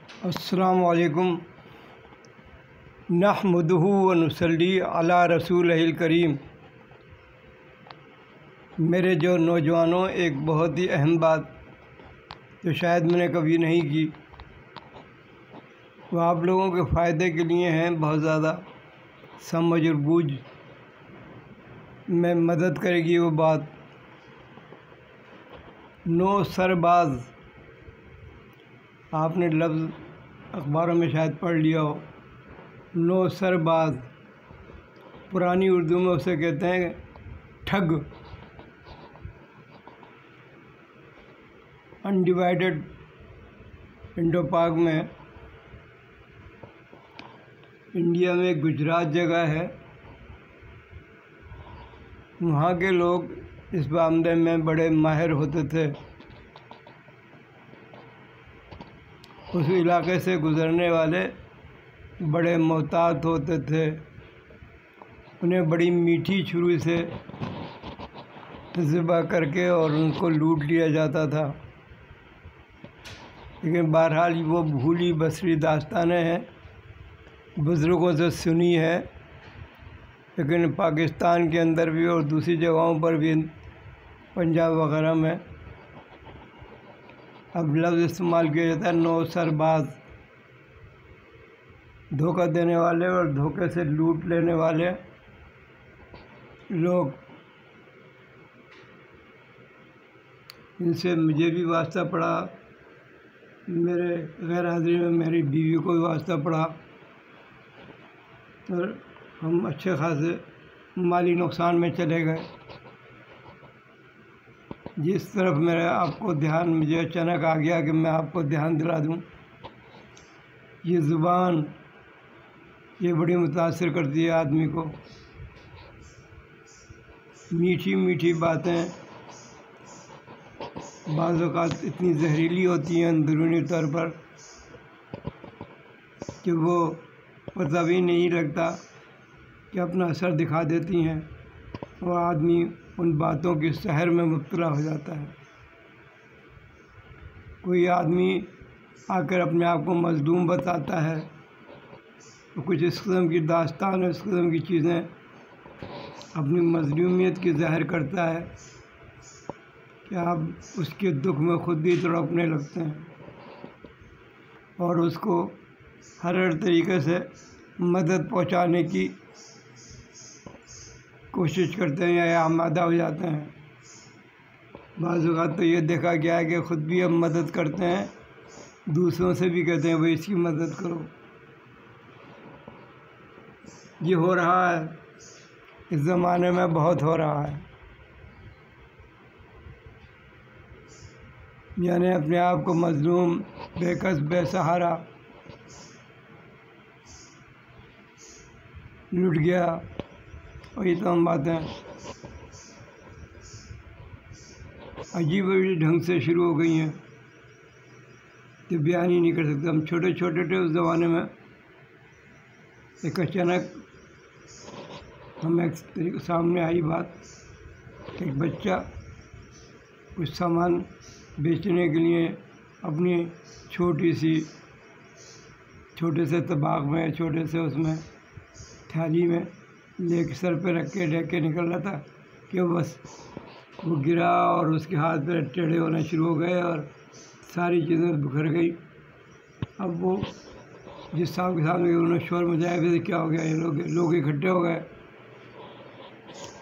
السلام علیکم نحمدہ ونصلی علی رسولہ الکریم۔ میرے جو نوجوانوں، ایک بہت ہی اہم بات جو شاید میں نے کبھی نہیں کی، وہ آپ لوگوں کے فائدے کے لیے ہیں، بہت زیادہ سمجھ اور بوجھ میں مدد کرے گی وہ بات۔ نو سرباز، آپ نے لفظ اخباروں میں شاید پڑھ لیا ہو، نو سرباز، پرانی اردو میں اسے کہتے ہیں ٹھگ۔ انڈیوائڈڈ انڈو پاک میں، انڈیا میں گجرات جگہ ہے، وہاں کے لوگ اس معاملے میں بڑے ماہر ہوتے تھے۔ اس علاقے سے گزرنے والے بڑے محتاط ہوتے تھے، انہیں بڑی میٹھی چھری سے ذبح کر کے اور ان کو لوٹ لیا جاتا تھا۔ لیکن بہرحال وہ بھولی بسری داستانیں ہیں، بزرگوں سے سنی ہے، لیکن پاکستان کے اندر بھی اور دوسری جگہوں پر بھی، پنجاب وغیرہ میں اب لفظ استعمال کیا جاتا ہے نو سرباز، دھوکہ دینے والے اور دھوکے سے لوٹ لینے والے لوگ۔ ان سے مجھے بھی واسطہ پڑا، میرے غیر حاضری میں میری بیوی کو بھی واسطہ پڑا، اور ہم اچھے خاصے مالی نقصان میں چلے گئے۔ جس طرف میرا آپ کو دھیان مجھے اچانک آ گیا کہ میں آپ کو دھیان دلا دوں، یہ زبان یہ بڑی متاثر کرتی ہے آدمی کو۔ میٹھی میٹھی باتیں بعض اوقات اتنی زہریلی ہوتی ہیں اندرونی طور پر کہ وہ پتہ بھی نہیں لگتا کہ اپنا اثر دکھا دیتی ہیں، اور آدمی ان باتوں کی سحر میں مبتلا ہو جاتا ہے۔ کوئی آدمی آ کر اپنے آپ کو مظلوم بتاتا ہے، تو کچھ اس قسم کی داستان، اس قسم کی چیزیں اپنی مظلومیت کی ظاہر کرتا ہے کہ آپ اس کے دکھ میں خود بھی تڑپنے لگتے ہیں، اور اس کو ہر طریقے سے مدد پہنچانے کی کوشش کرتے ہیں یا آمادہ ہو جاتے ہیں۔ بعض اوقات تو یہ دیکھا گیا ہے کہ خود بھی ہم مدد کرتے ہیں، دوسروں سے بھی کہتے ہیں بھائی اس کی مدد کرو۔ یہ ہو رہا ہے، اس زمانے میں بہت ہو رہا ہے، یعنی اپنے آپ کو مظلوم، بے کس، بے سہارا لٹ گیا، وہی تمام باتیں عجیب ڈھنگ سے شروع ہو گئی ہیں کہ بیان ہی نہیں کر سکتے۔ ہم چھوٹے چھوٹے تھے اس زمانے میں، ایک اچانک ہمیں سامنے آئی بات، ایک بچہ کچھ سامان بیچنے کے لیے اپنی چھوٹے سے طباق میں، چھوٹے سے اس میں تھالی میں لے کے سر پہ رکھ کے نکل رہا تھا کہ بس وہ گرا اور اس کے ہاتھ پہ ٹیڑھے ہونا شروع ہو گئے اور ساری چیزیں بکھر گئی۔ اب وہ جس صاحب کے سامنے انہوں نے شور مچایا کہ کیا ہو گیا، یہ لوگ اکٹھے ہو گئے،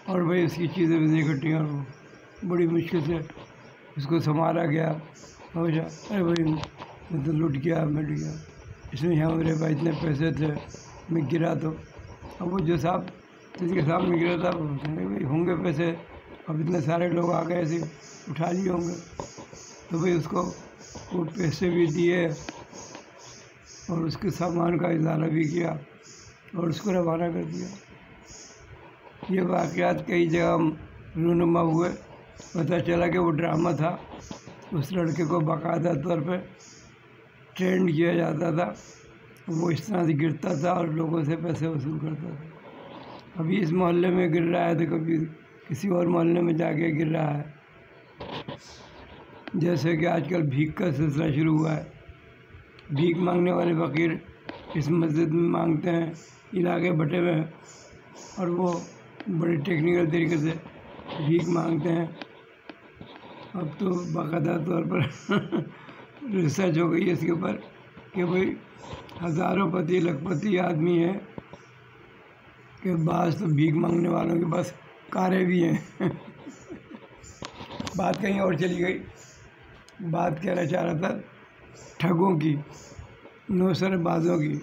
اور بھائی اس کی چیزیں بھی اکٹھی، اور وہ بڑی مشکل سے اس کو سنبھالا گیا۔ ارے بھائی میں تو لٹ گیا، مٹ گیا، اس میں یہاں میرے پاس اتنے پیسے تھے، میں گرا تو اب وہ جو صاحب جس کے سامنے گرا تھا وہ بھائی ہوں گے پیسے، اب اتنے سارے لوگ آ گئے ایسے اٹھا لیے ہوں گے، تو بھائی اس کو وہ پیسے بھی دیے اور اس کے سامان کا اضافہ بھی کیا اور اس کو روانہ کر دیا۔ یہ واقعات کئی جگہ رونما ہوئے، پتہ چلا کہ وہ ڈرامہ تھا، اس لڑکے کو باقاعدہ طور پہ ٹرینڈ کیا جاتا تھا، وہ اس طرح سے گرتا تھا اور لوگوں سے پیسے وصول کرتا تھا۔ ابھی اس محلے میں گر رہا ہے تو کبھی کسی اور محلے میں جا کے گر رہا ہے، جیسے کہ آج کل بھیک کا سلسلہ شروع ہوا ہے، بھیک مانگنے والے فقیر اس مسجد میں مانگتے ہیں، علاقے بٹے ہوئے ہیں اور وہ بڑے ٹیکنیکل طریقے سے بھیک مانگتے ہیں۔ اب تو باقاعدہ طور پر ریسرچ ہو گئی ہے اس کے اوپر کہ بھائی ہزاروں پتی لکھ پتی آدمی ہیں کہ بعض تو بھیک مانگنے والوں کے پاس کاریں بھی ہیں۔ بات کہیں اور چلی گئی، بات کہنا چاہ رہا تھا ٹھگوں کی، نوسر بازوں کی۔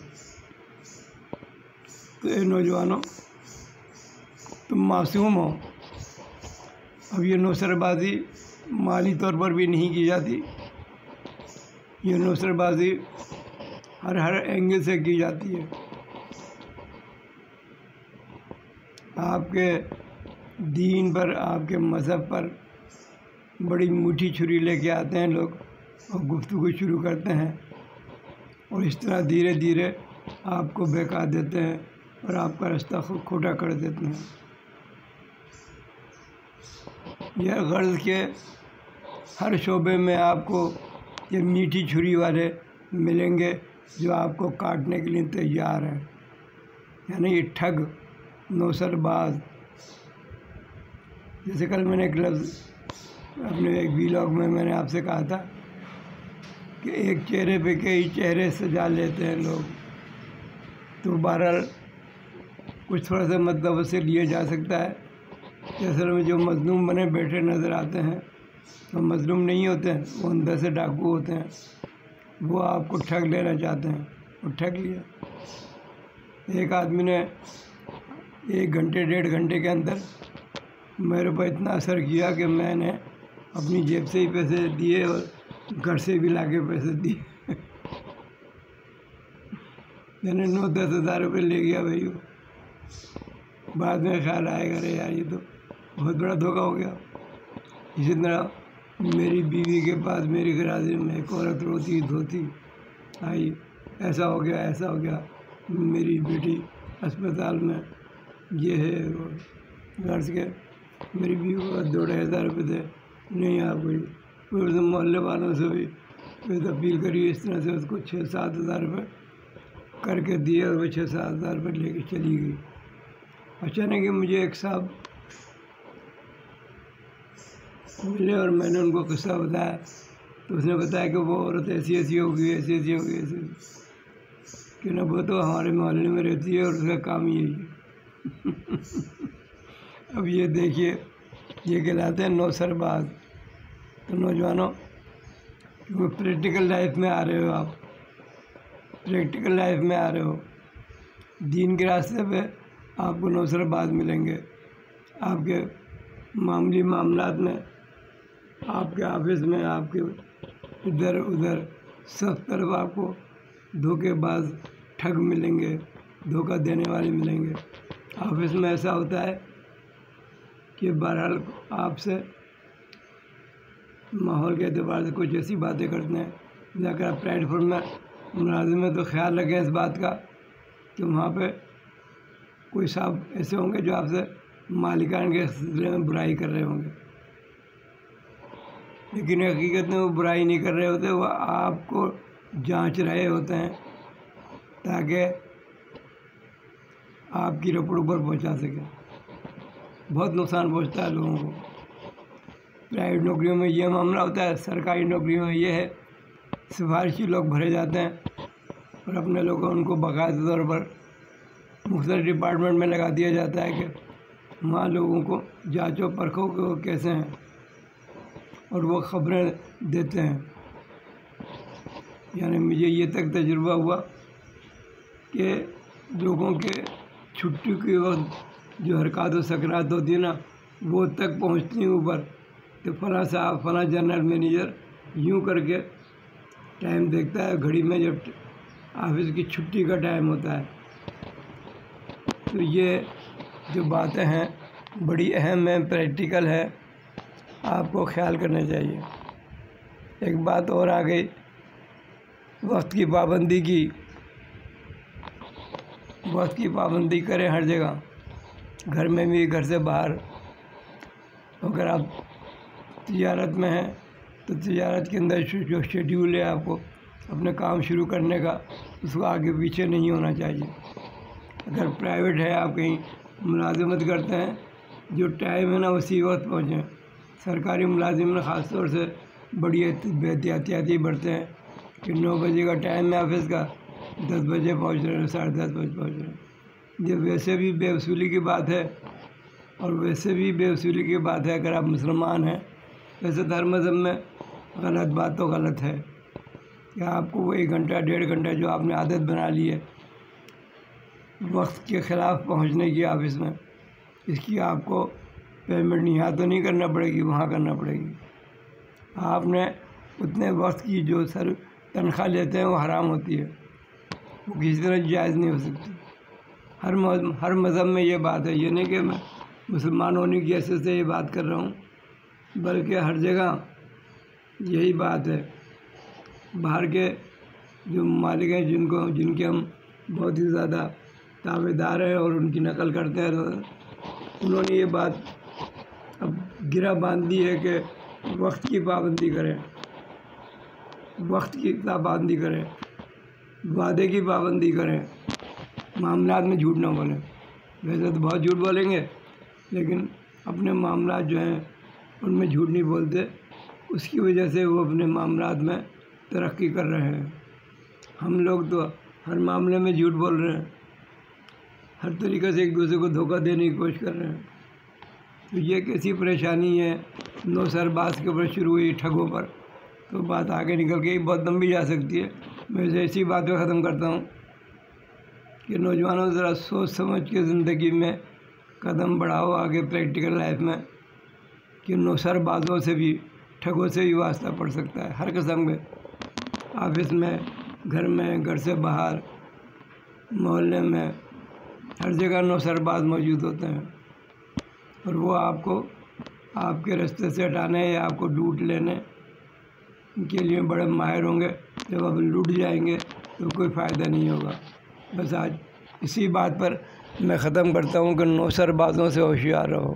تو اے نوجوانوں، تم معصوم ہو۔ اب یہ نوسر بازی مالی طور پر بھی نہیں کی جاتی، یہ نوسر بازی ہر اینگل سے کی جاتی ہے۔ آپ کے دین پر، آپ کے مذہب پر بڑی میٹھی چھری لے کے آتے ہیں لوگ اور گفتگو شروع کرتے ہیں، اور اس طرح دھیرے دھیرے آپ کو بہکا دیتے ہیں اور آپ کا راستہ کھوٹا کر دیتے ہیں۔ یہ غرض کہ ہر شعبے میں آپ کو یہ میٹھی چھری والے ملیں گے جو آپ کو کاٹنے کے لیے تیار ہیں، یعنی یہ ٹھگ، نوسر باز۔ جیسے کل میں نے ایک لفظ اپنے ایک ویلاگ میں نے آپ سے کہا تھا کہ ایک چہرے پہ کئی چہرے سجا لیتے ہیں لوگ، تو بہرحال کچھ تھوڑا سا مطلب اس سے لیا جا سکتا ہے کہ اصل میں جو مظلوم بنے بیٹھے نظر آتے ہیں وہ مظلوم نہیں ہوتے ہیں، وہ اندر سے ڈاکو ہوتے ہیں، وہ آپ کو ٹھگ لینا چاہتے ہیں، وہ ٹھگ لیا۔ ایک آدمی نے 1 گھنٹے 1.5 گھنٹے کے اندر میرے پر اتنا اثر کیا کہ میں نے اپنی جیب سے ہی پیسے دیے اور گھر سے بھی لا کے پیسے دیے۔ میں نے 9-10 ہزار روپے لے گیا بھائی، بعد میں خیال آئے گا ارے یار یہ تو بہت بڑا دھوکہ ہو گیا۔ اسی طرح میری بیوی کے پاس میری غرازی میں ایک عورت روتی دھوتی آئی، ایسا ہو گیا ایسا ہو گیا، میری بیٹی اسپتال میں، یہ ہے وہ، غرض کے میری بیوی کے پاس 2-2.5 ہزار روپے تھے، نہیں آپ کوئی پھر محلے والوں سے بھی پھر اپیل کری، اس طرح سے اس کو 6-7 ہزار روپے کر کے دیے اور وہ 6-7 ہزار روپے لے کے چلی گئی۔ اچانک کہ مجھے ایک صاحب ملے اور میں نے ان کو قصہ بتایا تو اس نے بتایا کہ وہ عورت ایسی ایسی ہوگی، ایسی ایسی ہوگی، ایسی کہ نہ وہ تو ہمارے محلے میں رہتی ہے اور اس کا کام یہی ہے۔ اب یہ دیکھیے، یہ کہلاتے ہیں نوسر باز۔ تو نوجوانوں، کیونکہ پریکٹیکل لائف میں آ رہے ہو، آپ پریکٹیکل لائف میں آ رہے ہو، دین کے راستے پہ آپ کو نوسر باز ملیں گے۔ آپ کے معمولی معاملات میں، آپ کے آفس میں، آپ کے ادھر ادھر سب طرف آپ کو دھوکے باز ٹھگ ملیں گے، دھوکہ دینے والے ملیں گے۔ آفس میں ایسا ہوتا ہے کہ بہرحال آپ سے ماحول کے اعتبار سے کچھ ایسی باتیں کرتے ہیں، جا کر آپ پلیٹ فارم میں ملازم میں تو خیال رکھیں اس بات کا کہ وہاں پہ کوئی صاحب ایسے ہوں گے جو آپ سے مالکان کے سلسلے میں برائی کر رہے ہوں گے، لیکن حقیقت میں وہ برائی نہیں کر رہے ہوتے، وہ آپ کو جانچ رہے ہوتے ہیں تاکہ آپ کی رپورٹ اوپر پہنچا سکیں۔ بہت نقصان پہنچتا ہے لوگوں کو۔ پرائیویٹ نوکریوں میں یہ معاملہ ہوتا ہے، سرکاری نوکریوں میں یہ ہے، سفارشی لوگ بھرے جاتے ہیں اور اپنے لوگوں ان کو باقاعدہ طور پر مختلف ڈپارٹمنٹ میں لگا دیا جاتا ہے کہ وہاں لوگوں کو جانچو پرکھو کہ وہ کیسے ہیں، اور وہ خبریں دیتے ہیں۔ یعنی مجھے یہ تک تجربہ ہوا کہ لوگوں کے چھٹی کے وقت جو حرکات و سکنات ہوتی ہے نا، وہ تک پہنچتی ہیں اوپر کہ فلاں صاحب، فلاں جنرل مینیجر یوں کر کے ٹائم دیکھتا ہے گھڑی میں جب آفس کی چھٹی کا ٹائم ہوتا ہے۔ تو یہ جو باتیں ہیں بڑی اہم ہیں، پریکٹیکل ہے، آپ کو خیال کرنا چاہیے۔ ایک بات اور آ گئی وقت کی پابندی کی۔ وقت کی پابندی کریں ہر جگہ، گھر میں بھی، گھر سے باہر۔ اگر آپ تجارت میں ہیں تو تجارت کے اندر جو شیڈیول ہے آپ کو اپنے کام شروع کرنے کا اس کو آگے پیچھے نہیں ہونا چاہیے۔ اگر پرائیویٹ ہے، آپ کہیں ملازمت کرتے ہیں، جو ٹائم ہے نا اسی وقت پہنچیں۔ سرکاری ملازم خاص طور سے بڑی احتیاطی برتتے ہیں کہ 9 بجے کا ٹائم ہے آفس کا، 10 بجے پہنچ رہے ہیں، 10:30 بجے پہنچ رہے ہیں۔ یہ ویسے بھی بے اصولی کی بات ہے، اور ویسے بھی بے اصولی کی بات ہے اگر آپ مسلمان ہیں۔ ویسے تو ہر مذہب میں غلط بات تو غلط ہے کہ آپ کو وہ 1 گھنٹہ 1.5 گھنٹہ جو آپ نے عادت بنا لی ہے وقت کے خلاف پہنچنے کی آفس میں، اس کی آپ کو پیمنٹ یہاں تو نہیں کرنا پڑے گی، وہاں کرنا پڑے گی۔ آپ نے اتنے وقت کی جو تنخواہ لیتے ہیں وہ حرام ہوتی ہے، وہ کسی طرح جائز نہیں ہو سکتی۔ ہر مذہب میں یہ بات ہے، یہ نہیں کہ میں مسلمان ہونے کی حیثیت سے یہ بات کر رہا ہوں، بلکہ ہر جگہ یہی بات ہے۔ باہر کے جو ممالک ہیں جن کے ہم بہت ہی زیادہ تابع دار ہیں اور ان کی نقل کرتے ہیں، انہوں نے یہ بات اب گرہ باندھ دی ہے کہ وقت کی پابندی کریں، وقت کی پابندی کریں، وعدے کی پابندی کریں، معاملات میں جھوٹ نہ بولیں۔ ویسے تو بہت جھوٹ بولیں گے، لیکن اپنے معاملات جو ہیں ان میں جھوٹ نہیں بولتے، اس کی وجہ سے وہ اپنے معاملات میں ترقی کر رہے ہیں۔ ہم لوگ تو ہر معاملے میں جھوٹ بول رہے ہیں، ہر طریقے سے ایک دوسرے کو دھوکہ دینے کی کوشش کر رہے ہیں۔ تو یہ کیسی پریشانی ہے، 9 سر باز کے اوپر شروع ہوئی ٹھگوں پر، تو بات آگے نکل کے بہت لمبی جا سکتی ہے۔ میں اسی بات پہ ختم کرتا ہوں کہ نوجوانوں ذرا سوچ سمجھ کے زندگی میں قدم بڑھاؤ آگے پریکٹیکل لائف میں، کہ 9 سر بازوں سے بھی، ٹھگوں سے بھی واسطہ پڑ سکتا ہے ہر قسم کے، آفس میں، گھر میں، گھر سے باہر، محلے میں، ہر جگہ 9 سر باز موجود ہوتے ہیں، اور وہ آپ کو آپ کے راستے سے ہٹانے یا آپ کو لوٹ لینے کے لیے بڑے ماہر ہوں گے۔ جب آپ لوٹ جائیں گے تو کوئی فائدہ نہیں ہوگا۔ بس آج اسی بات پر میں ختم کرتا ہوں کہ 9 سر بازوں سے ہوشیار رہو۔